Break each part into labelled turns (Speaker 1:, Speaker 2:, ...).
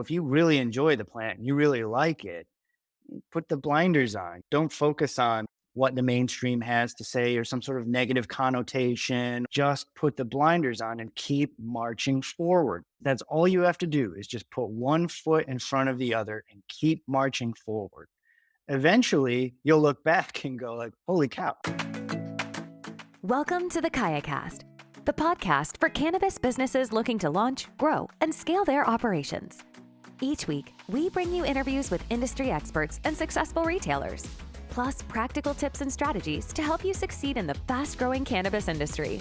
Speaker 1: If you really enjoy the plant, you really like it, put the blinders on. Don't focus on what the mainstream has to say or some sort of negative connotation. Just put the blinders on and keep marching forward. That's all you have to do is just put one foot in front of the other and keep marching forward. Eventually, you'll look back and go like, holy cow.
Speaker 2: Welcome to the KayaCast, the podcast for cannabis businesses looking to launch, grow, and scale their operations. Each week, we bring you interviews with industry experts and successful retailers, plus practical tips and strategies to help you succeed in the fast-growing cannabis industry.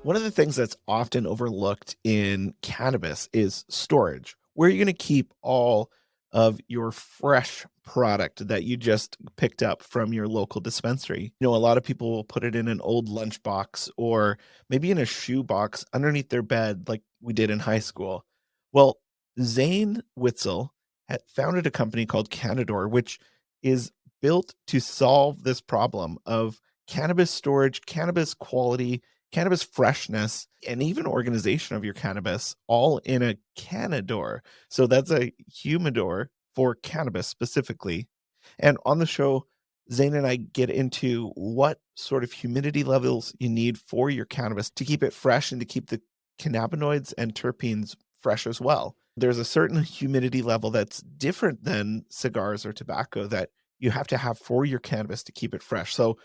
Speaker 3: One of the things that's often overlooked in cannabis is storage. Where are you going to keep all of your fresh product that you just picked up from your local dispensary? A lot of people will put it in an old lunchbox or maybe in a shoe box underneath their bed, like we did in high school. Well, Zane Witzel had founded a company called Cannador, which is built to solve this problem of cannabis storage, cannabis quality, cannabis freshness, and even organization of your cannabis all in a Cannador. So that's a humidor for cannabis specifically. And on the show, Zane and I get into what sort of humidity levels you need for your cannabis to keep it fresh and to keep the cannabinoids and terpenes fresh as well. There's a certain humidity level that's different than cigars or tobacco that you have to have for your cannabis to keep it fresh. So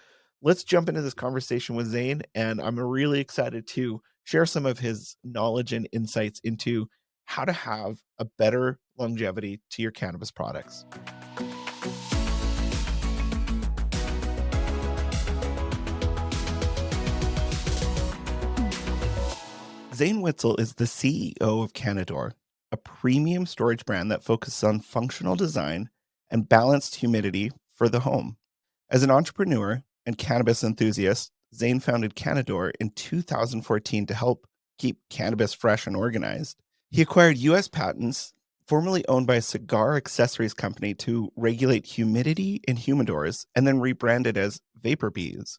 Speaker 3: let's jump into this conversation with Zane, and I'm really excited to share some of his knowledge and insights into how to have a better longevity to your cannabis products. Zane Witzel is the CEO of Cannador, a premium storage brand that focuses on functional design and balanced humidity for the home. As an entrepreneur and cannabis enthusiast, Zane founded Cannador in 2014 to help keep cannabis fresh and organized. He acquired US patents, formerly owned by a cigar accessories company, to regulate humidity in humidors and then rebranded as VaporBeads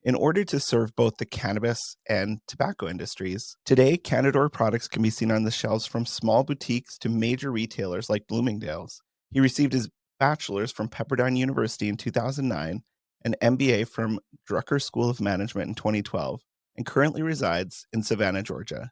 Speaker 3: in order to serve both the cannabis and tobacco industries. Today, Cannador products can be seen on the shelves from small boutiques to major retailers like Bloomingdales. He received his bachelor's from Pepperdine University in 2009, an MBA from Drucker School of Management in 2012, and currently resides in Savannah, Georgia.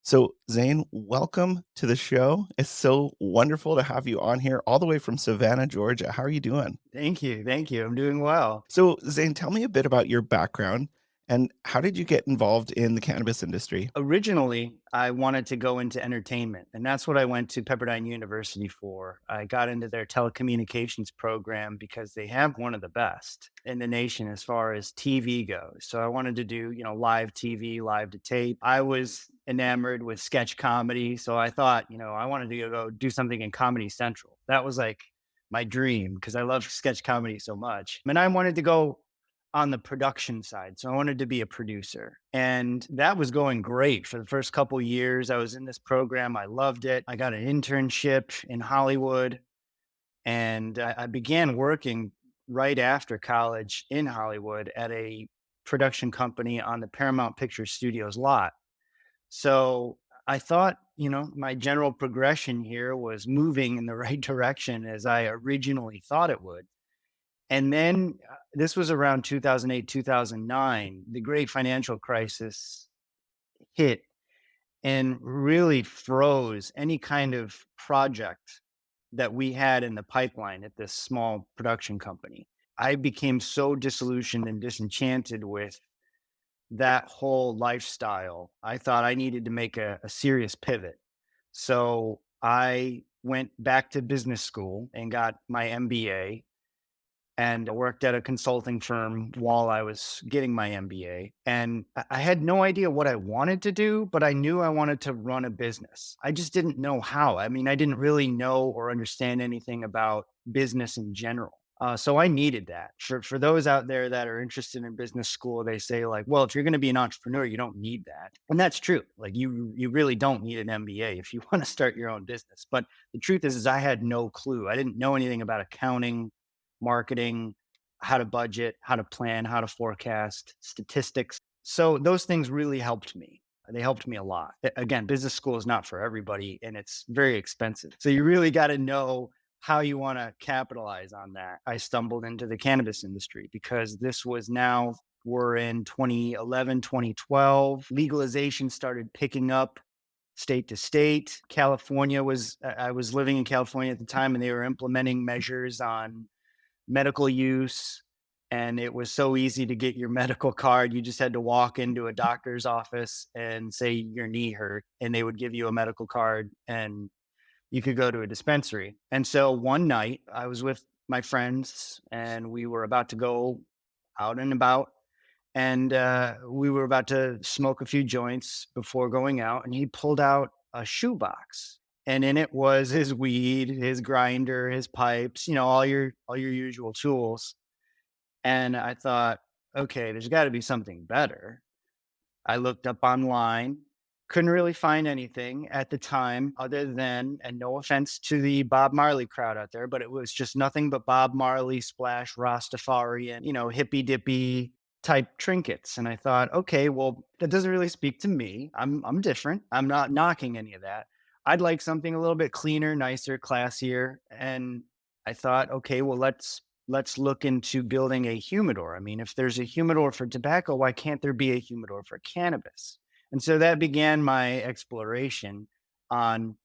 Speaker 3: So, Zane, welcome to the show. It's so wonderful to have you on here all the way from Savannah, Georgia. How are you doing?
Speaker 1: Thank you. Thank you. I'm doing well.
Speaker 3: So, Zane, tell me a bit about your background and how did you get involved in the cannabis industry?
Speaker 1: Originally, I wanted to go into entertainment, and that's what I went to Pepperdine University for. I got into their telecommunications program because they have one of the best in the nation as far as TV goes. So I wanted to do, live TV, live to tape. I was enamored with sketch comedy, so I thought, I wanted to go do something in Comedy Central. That was like my dream because I love sketch comedy so much. And I wanted to go on the production side. So I wanted to be a producer. And that was going great for the first couple of years. I was in this program. I loved it. I got an internship in Hollywood and I began working right after college in Hollywood at a production company on the Paramount Picture Studios lot. So I thought, my general progression here was moving in the right direction as I originally thought it would. And then this was around 2008, 2009. The great financial crisis hit and really froze any kind of project that we had in the pipeline at this small production company. I became so disillusioned and disenchanted with that whole lifestyle. I thought I needed to make a serious pivot. So I went back to business school and got my MBA and I worked at a consulting firm while I was getting my MBA. And I had no idea what I wanted to do, but I knew I wanted to run a business. I just didn't know how. I mean, I didn't really know or understand anything about business in general. So I needed that. For those out there that are interested in business school, they say like, well, if you're going to be an entrepreneur, you don't need that, and that's true. Like you really don't need an MBA if you want to start your own business. But the truth is I had no clue. I didn't know anything about accounting, marketing, how to budget, how to plan, how to forecast, statistics. So those things really helped me. They helped me a lot. Again, business school is not for everybody and it's very expensive. So you really got to know how you want to capitalize on that. I stumbled into the cannabis industry because this was now, we're in 2011, 2012. Legalization started picking up state to state. I was living in California at the time and they were implementing measures on medical use. And it was so easy to get your medical card. You just had to walk into a doctor's office and say your knee hurt, and they would give you a medical card and you could go to a dispensary. And so one night I was with my friends and we were about to go out and about. And we were about to smoke a few joints before going out. And he pulled out a shoebox. And in it was his weed, his grinder, his pipes, all your usual tools. And I thought, okay, there's got to be something better. I looked up online, couldn't really find anything at the time other than, and no offense to the Bob Marley crowd out there, but it was just nothing but Bob Marley splash Rastafarian, hippy dippy type trinkets. And I thought, okay, well, that doesn't really speak to me. I'm different. I'm not knocking any of that. I'd like something a little bit cleaner, nicer, classier. And I thought, okay, well, let's look into building a humidor. I mean, if there's a humidor for tobacco, why can't there be a humidor for cannabis? And so that began my exploration on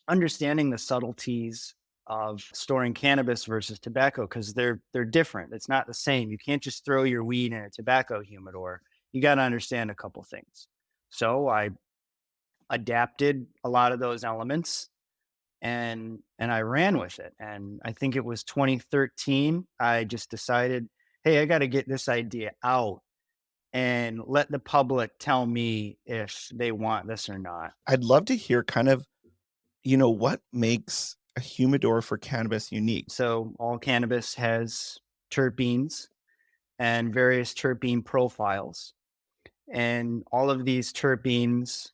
Speaker 1: understanding the subtleties of storing cannabis versus tobacco because they're different. It's not the same. You can't just throw your weed in a tobacco humidor. You got to understand a couple things. So I adapted a lot of those elements and I ran with it. And I think it was 2013. I just decided, hey, I got to get this idea out and let the public tell me if they want this or not.
Speaker 3: I'd love to hear kind of, what makes a humidor for cannabis unique.
Speaker 1: So all cannabis has terpenes and various terpene profiles. And all of these terpenes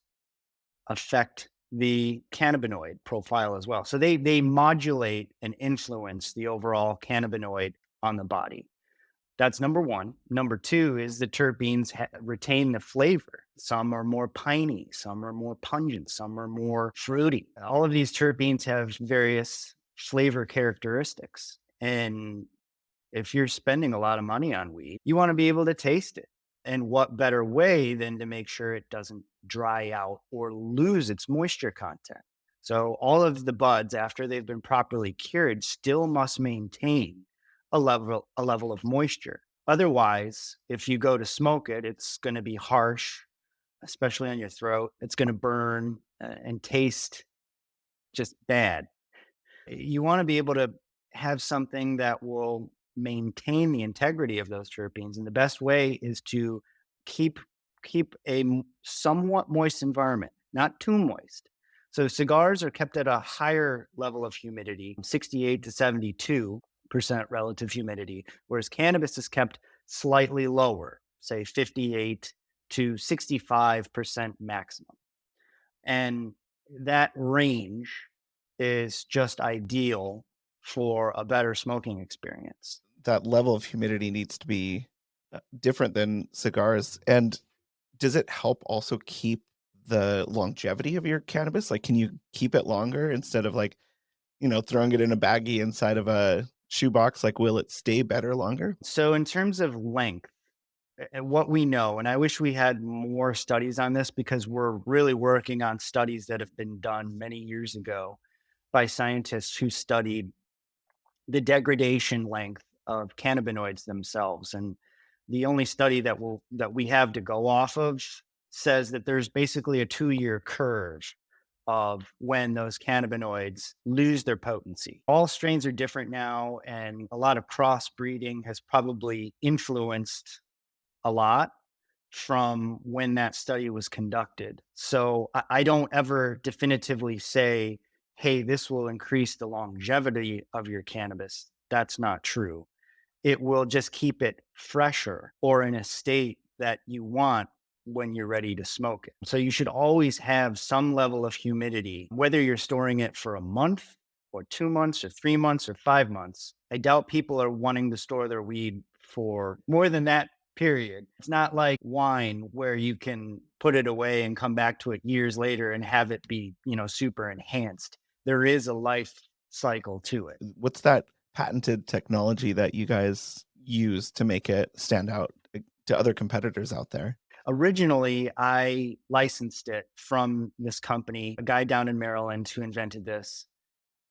Speaker 1: affect the cannabinoid profile as well. So they modulate and influence the overall cannabinoid on the body. That's number one. Number two is the terpenes retain the flavor. Some are more piney, some are more pungent, some are more fruity. All of these terpenes have various flavor characteristics. And if you're spending a lot of money on weed, you want to be able to taste it. And what better way than to make sure it doesn't dry out or lose its moisture content? So all of the buds, after they've been properly cured, still must maintain a level of moisture. Otherwise, if you go to smoke it, it's going to be harsh, especially on your throat. It's going to burn and taste just bad. You want to be able to have something that will maintain the integrity of those terpenes, and the best way is to keep keep a somewhat moist environment, not too moist. So cigars are kept at a higher level of humidity, 68 to 72% relative humidity, whereas cannabis is kept slightly lower, say 58 to 65% maximum. And that range is just ideal for a better smoking experience.
Speaker 3: That level of humidity needs to be different than cigars. And does it help also keep the longevity of your cannabis? Like, can you keep it longer instead of like, throwing it in a baggie inside of a shoebox? Like, will it stay better longer?
Speaker 1: So, in terms of length, what we know, and I wish we had more studies on this because we're really working on studies that have been done many years ago by scientists who studied the degradation length of cannabinoids themselves. And the only study that we have to go off of says that there's basically a 2-year curve of when those cannabinoids lose their potency. All strains are different now, and a lot of crossbreeding has probably influenced a lot from when that study was conducted. So I don't ever definitively say, hey, this will increase the longevity of your cannabis. That's not true. It will just keep it fresher or in a state that you want when you're ready to smoke it. So you should always have some level of humidity, whether you're storing it for a month or 2 months or 3 months or 5 months. I doubt people are wanting to store their weed for more than that period. It's not like wine where you can put it away and come back to it years later and have it be, super enhanced. There is a life cycle to it.
Speaker 3: What's that patented technology that you guys use to make it stand out to other competitors out there?
Speaker 1: Originally, I licensed it from this company, a guy down in Maryland who invented this,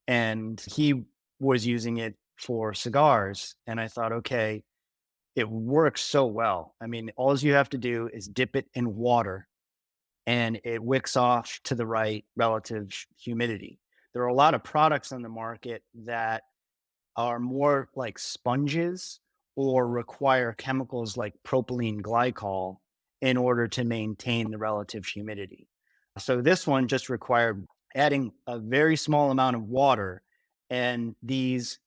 Speaker 1: and he was using it for cigars. And I thought, okay, it works so well. I mean, all you have to do is dip it in water and it wicks off to the right relative humidity. There are a lot of products on the market that are more like sponges or require chemicals like propylene glycol in order to maintain the relative humidity. So this one just required adding a very small amount of water, and these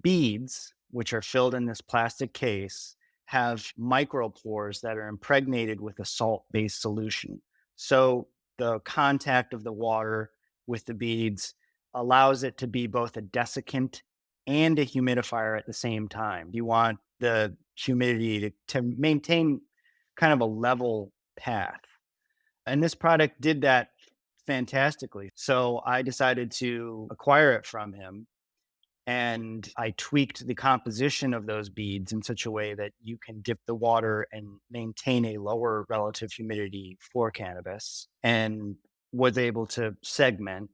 Speaker 1: beads, which are filled in this plastic case, have micropores that are impregnated with a salt based solution. So the contact of the water with the beads allows it to be both a desiccant and a humidifier at the same time. You want the humidity to maintain kind of a level path. And this product did that fantastically. So I decided to acquire it from him, and I tweaked the composition of those beads in such a way that you can dip the water and maintain a lower relative humidity for cannabis, and was able to segment,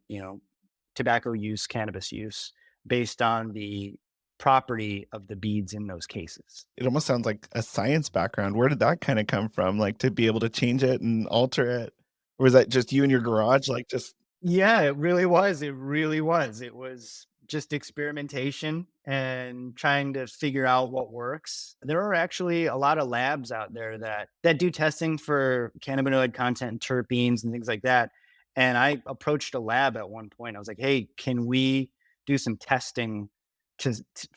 Speaker 1: tobacco use, cannabis use based on the property of the beads in those cases.
Speaker 3: It almost sounds like a science background. Where did that kinda come from? Like, to be able to change it and alter it? Or was that just you in your garage? Like, just
Speaker 1: Yeah, it really was. It really was. It was just experimentation and trying to figure out what works. There are actually a lot of labs out there that do testing for cannabinoid content and terpenes and things like that. And I approached a lab at one point. I was like, "Hey, can we do some testing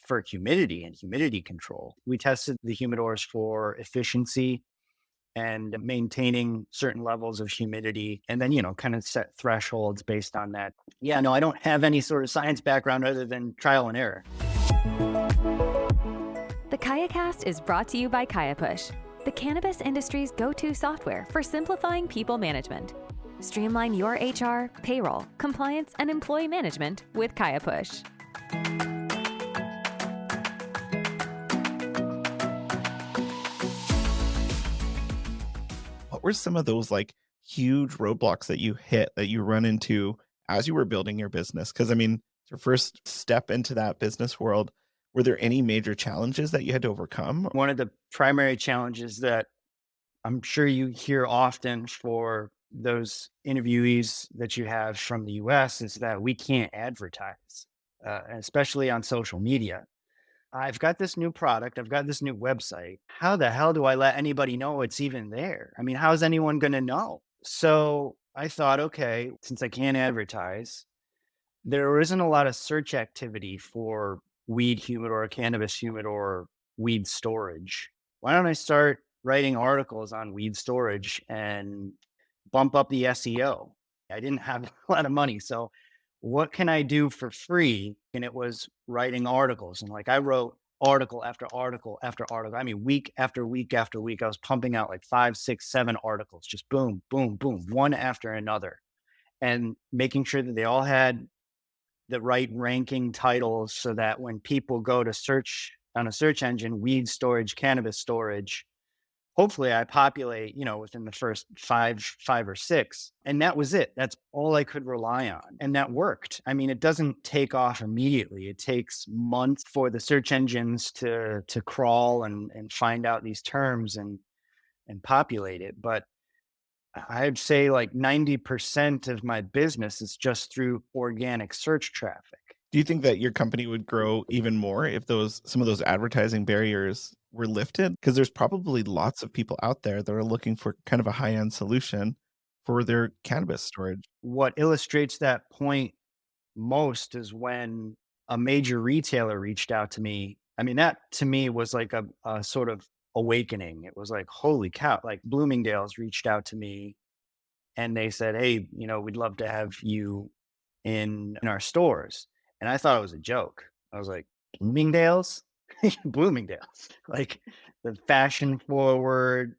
Speaker 1: for humidity and humidity control?" We tested the humidors for efficiency and maintaining certain levels of humidity, and then kind of set thresholds based on that. Yeah, no, I don't have any sort of science background other than trial and error.
Speaker 2: The KayaCast is brought to you by KayaPush, the cannabis industry's go-to software for simplifying people management. Streamline your HR, payroll, compliance, and employee management with KayaPush.
Speaker 3: what were some of those, like, huge roadblocks that you hit, that you run into as you were building your business? Because I mean, your first step into that business world, were there any major challenges that you had to overcome?
Speaker 1: One of the primary challenges that I'm sure you hear often for those interviewees that you have from the US is that we can't advertise, especially on social media. I've got this new product. I've got this new website. How the hell do I let anybody know it's even there? I mean, how's anyone going to know? So I thought, okay, since I can't advertise, there isn't a lot of search activity for weed humidor, cannabis humidor, weed storage. Why don't I start writing articles on weed storage and bump up the SEO? I didn't have a lot of money. So what can I do for free? And it was writing articles. And like I wrote article after article after article. I mean, week after week after week, I was pumping out like 5, 6, 7 articles, just boom, boom, boom, one after another, and making sure that they all had the right ranking titles so that when people go to search on a search engine, weed storage, cannabis storage, hopefully I populate, within the first five or six. And that was it. That's all I could rely on. And that worked. I mean, it doesn't take off immediately. It takes months for the search engines to crawl and find out these terms and populate it. But I'd say like 90% of my business is just through organic search traffic.
Speaker 3: Do you think that your company would grow even more if some of those advertising barriers were lifted? Because there's probably lots of people out there that are looking for kind of a high-end solution for their cannabis storage.
Speaker 1: What illustrates that point most is when a major retailer reached out to me. I mean, that to me was like a sort of awakening. It was like, holy cow, like Bloomingdales reached out to me and they said, "Hey, we'd love to have you in our stores." And I thought it was a joke. I was like, "Bloomingdales?" Bloomingdales, like the fashion forward,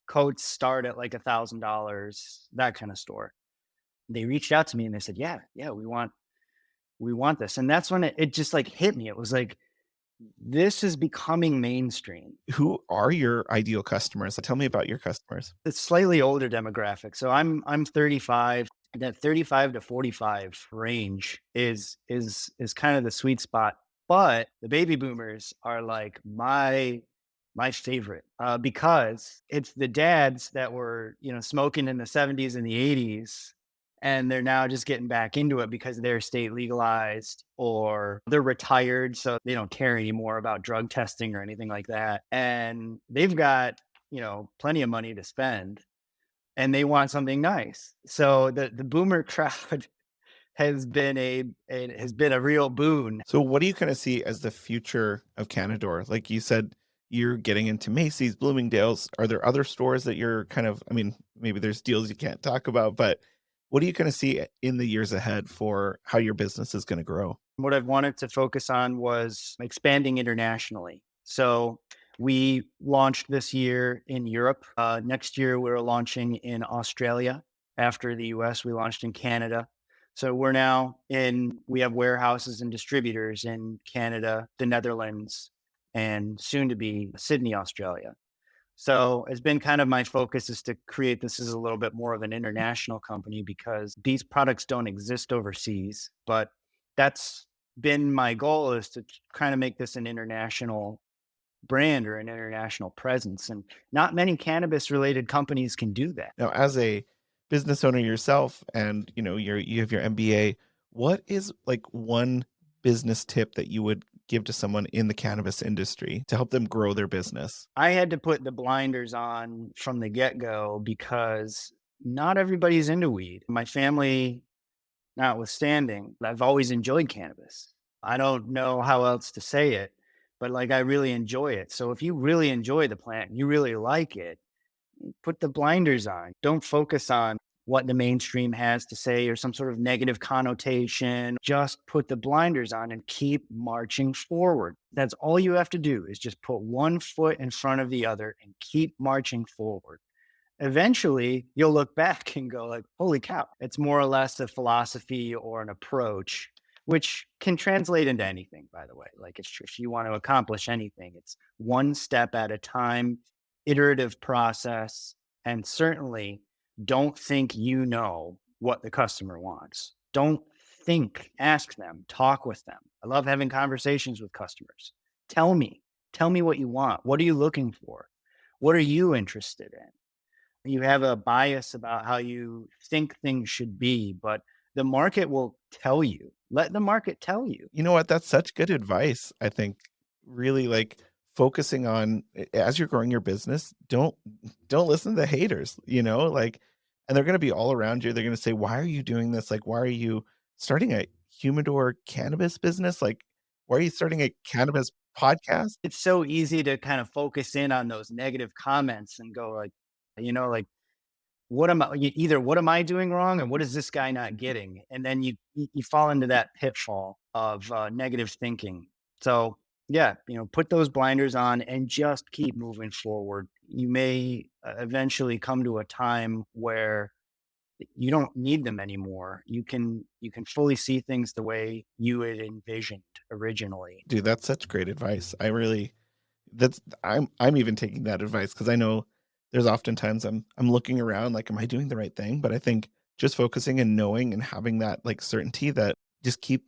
Speaker 1: coats start at like $1,000, that kind of store. They reached out to me and they said, "Yeah, yeah, we want this." And that's when it just like hit me. It was like, this is becoming mainstream.
Speaker 3: Who are your ideal customers? Tell me about your customers.
Speaker 1: It's slightly older demographic. So I'm 35. That 35 to 45 range is kind of the sweet spot. But the baby boomers are like my favorite, because it's the dads that were, smoking in the 70s and the 80s, and they're now just getting back into it because they're state legalized or they're retired, so they don't care anymore about drug testing or anything like that. And they've got, plenty of money to spend, and they want something nice. So the boomer crowd has been a real boon.
Speaker 3: So what do you kind of see as the future of Cannador? Like you said, you're getting into Macy's, Bloomingdale's. Are there other stores that you're kind of, I mean, maybe there's deals you can't talk about, but what do you kind of see in the years ahead for how your business is going to grow?
Speaker 1: What I've wanted to focus on was expanding internationally. So we launched this year in Europe. Next year, we're launching in Australia. After the US, we launched in Canada. So we have warehouses and distributors in Canada, the Netherlands, and soon to be Sydney, Australia. So it's been kind of my focus is to create this as a little bit more of an international company because these products don't exist overseas. But that's been my goal, is to kind of make this an international brand or an international presence. And not many cannabis related companies can do that.
Speaker 3: Now, as a business owner yourself and you have your MBA, what is like one business tip that you would give to someone in the cannabis industry to help them grow their business?
Speaker 1: I had to put the blinders on from the get go because not everybody's into weed. My family notwithstanding, I've always enjoyed cannabis. I don't know how else to say it, but like I really enjoy it. So if you really enjoy the plant, you really like it, put the blinders on. Don't focus on what the mainstream has to say or some sort of negative connotation. Just put the blinders on and keep marching forward. That's all you have to do, is just put one foot in front of the other and keep marching forward. Eventually you'll look back and go like, holy cow. It's more or less a philosophy or an approach, which can translate into anything, by the way. Like, if you want to accomplish anything, it's one step at a time, iterative process. And certainly don't think you know what the customer wants. Don't think, ask them, talk with them. I love having conversations with customers. Tell me, tell me what you want. What are you looking for? What are you interested in? You have a bias about how you think things should be, but the market will tell you. Let the market tell you.
Speaker 3: You know what? That's such good advice. I think really like focusing on as you're growing your business, don't listen to the haters, like and they're going to be all around you. They're going to say, "Why are you doing this? Like why are you starting a humidor cannabis business? Like why are you starting a cannabis podcast?"
Speaker 1: It's so easy to kind of focus in on those negative comments and go like, like, either what am I doing wrong and what is this guy not getting? And then you fall into that pitfall of negative thinking. So yeah, put those blinders on and just keep moving forward. You may eventually come to a time where you don't need them anymore. You can fully see things the way you had envisioned originally.
Speaker 3: Dude, that's such great advice. I really that's I'm even taking that advice because I know there's oftentimes I'm looking around like, am I doing the right thing? But I think just focusing and knowing and having that like certainty that just keep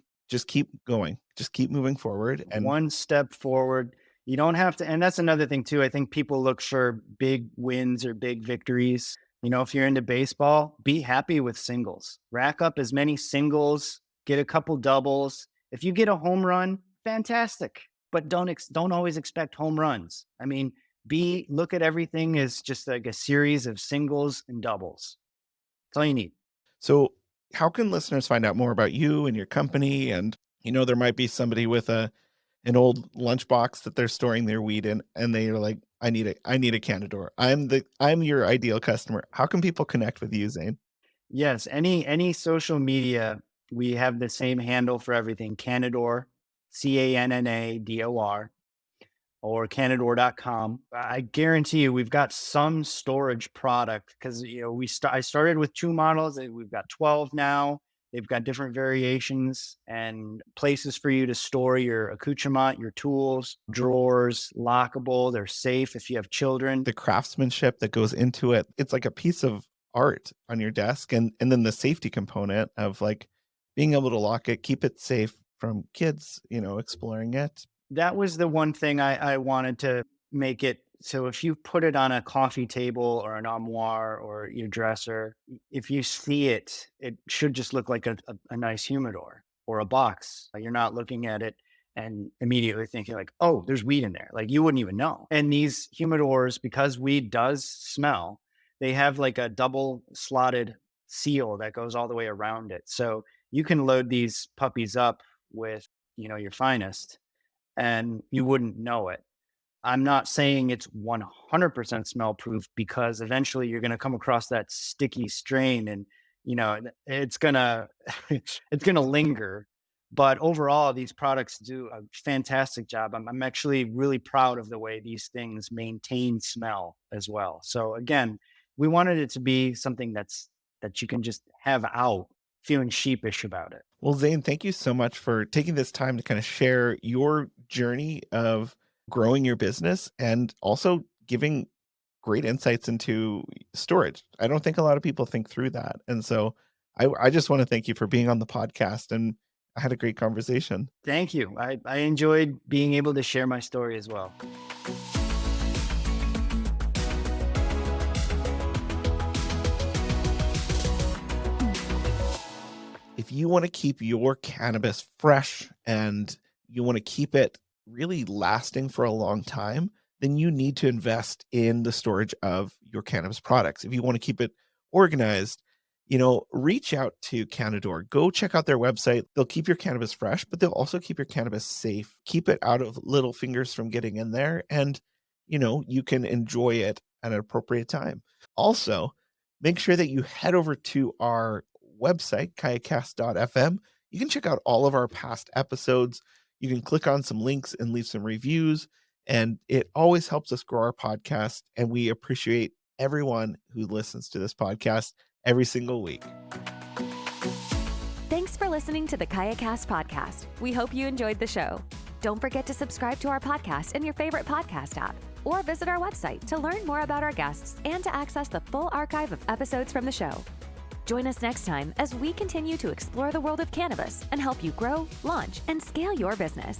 Speaker 3: going, just keep moving forward. And
Speaker 1: One step forward. You don't have to, and that's another thing too. I think people look for big wins or big victories. If you're into baseball, be happy with singles. Rack up as many singles, get a couple doubles. If you get a home run, fantastic. But don't always expect home runs. I mean, be look at everything as just like a series of singles and doubles. That's all you need.
Speaker 3: so how can listeners find out more about you and your company? And there might be somebody with an old lunchbox that they're storing their weed in, and they are like, I need a Cannador. I'm your ideal customer. How can people connect with you, Zane?
Speaker 1: Yes, any social media, we have the same handle for everything, Cannador, Cannador. or Cannador.com. I guarantee you we've got some storage product because I started with 2 models, and we've got 12 now. They've got different variations and places for you to store your accoutrement, your tools, drawers, lockable. They're safe if you have children.
Speaker 3: The craftsmanship that goes into it, it's like a piece of art on your desk. And then the safety component of like being able to lock it, keep it safe from kids, exploring it.
Speaker 1: That was the one thing I wanted to make it so if you put it on a coffee table or an armoire or your dresser, if you see it, it should just look like a nice humidor or a box. Like, you're not looking at it and immediately thinking like, oh, there's weed in there. Like, you wouldn't even know. And these humidors, because weed does smell, they have like a double slotted seal that goes all the way around it. So you can load these puppies up with, your finest, and you wouldn't know it. I'm not saying it's 100% smell proof, because eventually you're going to come across that sticky strain, and it's going to it's going to linger. But overall, these products do a fantastic job. I'm actually really proud of the way these things maintain smell as well. So again, we wanted it to be something that you can just have out feeling sheepish about it.
Speaker 3: Well, Zane, thank you so much for taking this time to kind of share your journey of growing your business and also giving great insights into storage. I don't think a lot of people think through that. And so I just want to thank you for being on the podcast, and I had a great conversation.
Speaker 1: Thank you. I enjoyed being able to share my story as well.
Speaker 3: If you want to keep your cannabis fresh and you want to keep it really lasting for a long time, then you need to invest in the storage of your cannabis products. If you want to keep it organized, reach out to Cannador. Go check out their website. They'll keep your cannabis fresh, but they'll also keep your cannabis safe. Keep it out of little fingers from getting in there, and you can enjoy it at an appropriate time. Also, make sure that you head over to our website, kayacast.fm. You can check out all of our past episodes. You can click on some links and leave some reviews, and it always helps us grow our podcast. And we appreciate everyone who listens to this podcast every single week.
Speaker 2: Thanks for listening to the KayaCast podcast. We hope you enjoyed the show. Don't forget to subscribe to our podcast in your favorite podcast app, or visit our website to learn more about our guests and to access the full archive of episodes from the show. Join us next time as we continue to explore the world of cannabis and help you grow, launch, and scale your business.